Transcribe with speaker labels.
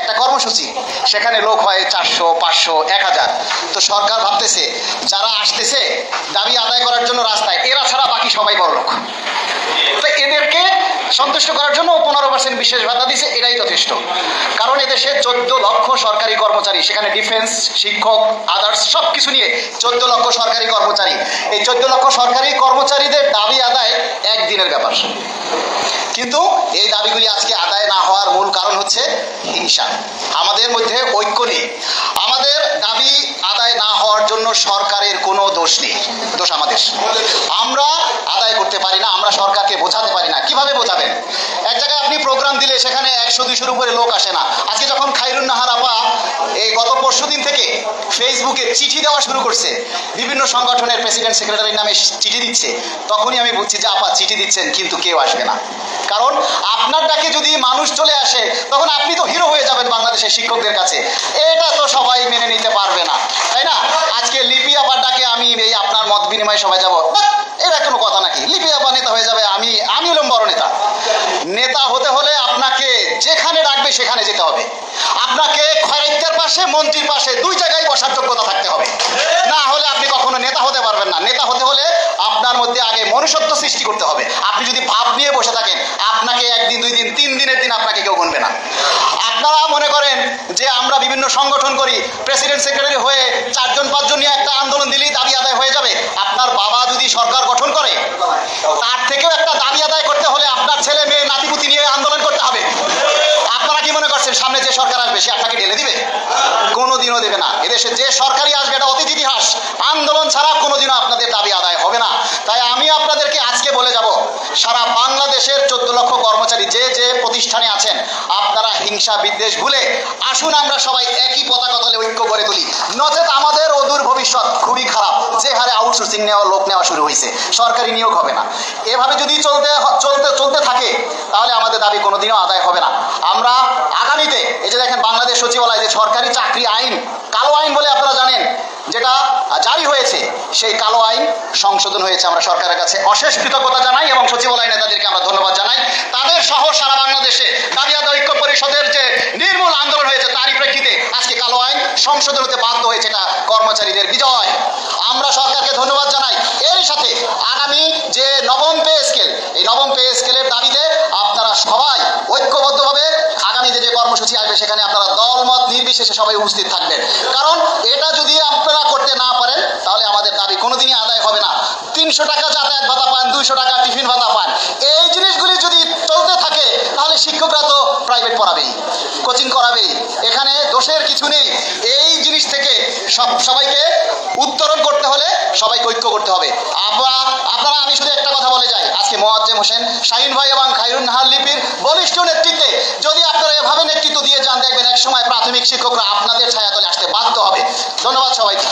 Speaker 1: একটা কর্মসূচি, সেখানে লোক হয় 400, 500, 1000। তো সরকার ভাবতেছে যারা আসতেছে দাবি আদায় করার জন্য রাস্তায়, এরা ছাড়া বাকি সবাই বড় লোক, তো এদেরকে সন্তুষ্ট করার জন্য 15% বিশেষ ভাতা দিছে, এটাই যথেষ্ট। কারণ এদেশে 14 লক্ষ সরকারি কর্মচারী, সেখানে ডিফেন্স, শিক্ষক, আদার্স সব কিছু নিয়ে 14 লক্ষ সরকারি কর্মচারী। এই 14 লক্ষ সরকারি কর্মচারীদের দাবি আদায় একদিনের ব্যাপার, কিন্তু এই দাবিগুলি আজকে আদায় না হওয়ার মূল কারণ হচ্ছে হিংসা। আমাদের মধ্যে ঐক্য নেই। আমাদের দাবি আদায় না হওয়ার জন্য সরকারের কোনো দোষ নেই, দোষ আমাদের। আমরা আদায় করতে পারি না, আমরা সরকারকে বোঝাতে পারি না। কিভাবে বোঝাবেন? এক জায়গায় আপনি প্রোগ্রাম দিলে সেখানে 100-200 উপরে লোক আসে না। আজকে যখন খায়রুন নাহার আপা এই গত পরশুদিন থেকে ফেসবুকে চিঠি দেওয়া শুরু করছে, বিভিন্ন সংগঠনের প্রেসিডেন্ট সেক্রেটারির নামে চিঠি দিচ্ছে, তখনই আমি বুঝছি যে আপা চিঠি দিচ্ছেন কিন্তু কেউ আসবে না। কারণ আপনার ডাকে যদি মানুষ চলে আসে তখন আপনি তো হিরো হয়ে যাবেন বাংলাদেশের শিক্ষকদের কাছে, এটা তো সবাই মেনে নিতে পারবে না, তাই না? আজকে লিপি আপার ডাকে আমি এই আপনার মত বিনিময়ে সবাই যাব, এটা কোনো কথা নাকি? লিপি আপা নেতা হয়ে যাবে, আমি হলাম বড় নেতা। নেতা হতে হলে আপনাকে যেখানে ডাকবে সেখানে যেতে হবে। আপনাকে খয়রাইতের পাশে, মন্ত্রীর পাশে, দুই জায়গায় বসার যোগ্যতা থাকতে হবে, না হলে আপনি কখনো নেতা হতে পারবেন না। নেতা হতে হলে আপনার মধ্যে আগে মনুষ্যত্ব সৃষ্টি করতে হবে। আপনি যদি ভাব নিয়ে বসে থাকেন, আপনাকে 1 দিন 2 দিন 3 দিনের দিন আপনাকে কেউ গুনবে না। আপনারা মনে করেন যে আমরা বিভিন্ন সংগঠন করি, প্রেসিডেন্ট সেক্রেটারি হয়ে 4-5 জন নিয়ে একটা আন্দোলন দিলেই দাবি আদায় হয়ে যাবে। আপনার বাবা যদি সরকার গঠন করে, তার থেকেও একটা দাবি আদায় করতে হলে আপনার ছেলে মেয়ে নাতিপুতি নিয়ে আন্দোলন করতে হবে। আপনারা কি মনে করছেন সামনে যে সরকার আসবে সে আপনাকে ঢেলে দিবে? কোনোদিনও দেবে না। এদেশে যে সরকারই আসবে এটা অতীত ইতিহাস, আন্দোলন ছাড়া কোনোদিনও আপনাদের দাবি আদায় হবে না। তাই আমি আপনাদেরকে আজকে বলে যাব, সারা বাংলাদেশের 14 লক্ষ কর্মচারী যে যে প্রতিষ্ঠানে আছেন, আপনারা হিংসা বিদ্বেষ ভুলে আসুন আমরা সবাই একই পতাকা তলে ঐক্য করে তুলি। নচেত আমাদের অদূর ভবিষ্যৎ খুবই খারাপ। যে হারে আউটসোর্সিং নেওয়া, লোক নেওয়া শুরু হয়েছে, সরকারি নিয়োগ হবে না। এভাবে যদি চলতে থাকে তাহলে আমাদের দাবি কোনোদিনও আদায় হবে না। আমরা আগামীতে এই যে দেখেন বাংলাদেশ সচিবালয় যে সরকারি চাকরি আইন, কালো আইন বলে আপনারা জানেন, যেটা জারি হয়েছে, সেই কালো আইন সংশোধন হয়েছে। আমরা সরকারের কাছে অশেষ কৃতজ্ঞতা জানাই এবং সচিবালয় নেতাদেরকে আমরা ধন্যবাদ জানাই। তাদের সহ সারা বাংলাদেশে দাবি আদায় ঐক্য পরিষদের যে নির্মূল আন্দোলন হয়েছে, তারই প্রেক্ষিতে আজকে কালো আইন সংশোধন হতে বাধ্য হয়েছে। এটা কর্মচারীদের বিজয়। আমরা সরকারকে ধন্যবাদ জানাই। এর সাথে আগামী যে নবম পে স্কেল, এই নবম পে স্কেলের দাবিতে আপনারা সবাই ঐক্যবদ্ধভাবে আগামী যে কর্মসূচি আসবে সেখানে আপনারা দলমত নির্বিশেষে সবাই উপস্থিত থাকবেন। কারণ এটা যদি আপনারা করতে না পারেন তাহলে আমাদের দাবি কোনোদিনই আদায় হবে না। 300 টাকা যাতায়াত ভাতা পান, 200 টাকা টিফিন ভাতা পান, এই জিনিসগুলি যদি চলতে থাকে তাহলে শিক্ষকরা তো প্রাইভেট পড়াবেই, কোচিং করাবেই। এখানে দোষের কিছু নেই। এই জিনিস থেকে সবাইকে উত্তরণ করতে হলে সবাইকে ঐক্য করতে হবে। আপনারা, আমি শুধু একটা কথা বলে যাই, আজকে মোয়াজ্জেম হোসেন, শাহিন ভাই এবং খায়রুন নাহার লিপির বলিষ্ঠ নেতৃত্বে যদি আপনারা এভাবে নেতৃত্ব দিয়ে যান, দেখবেন এক সময় প্রাথমিক শিক্ষকরা আপনাদের ছায়াতলে আসতে বাধ্য হবে। ধন্যবাদ সবাইকে।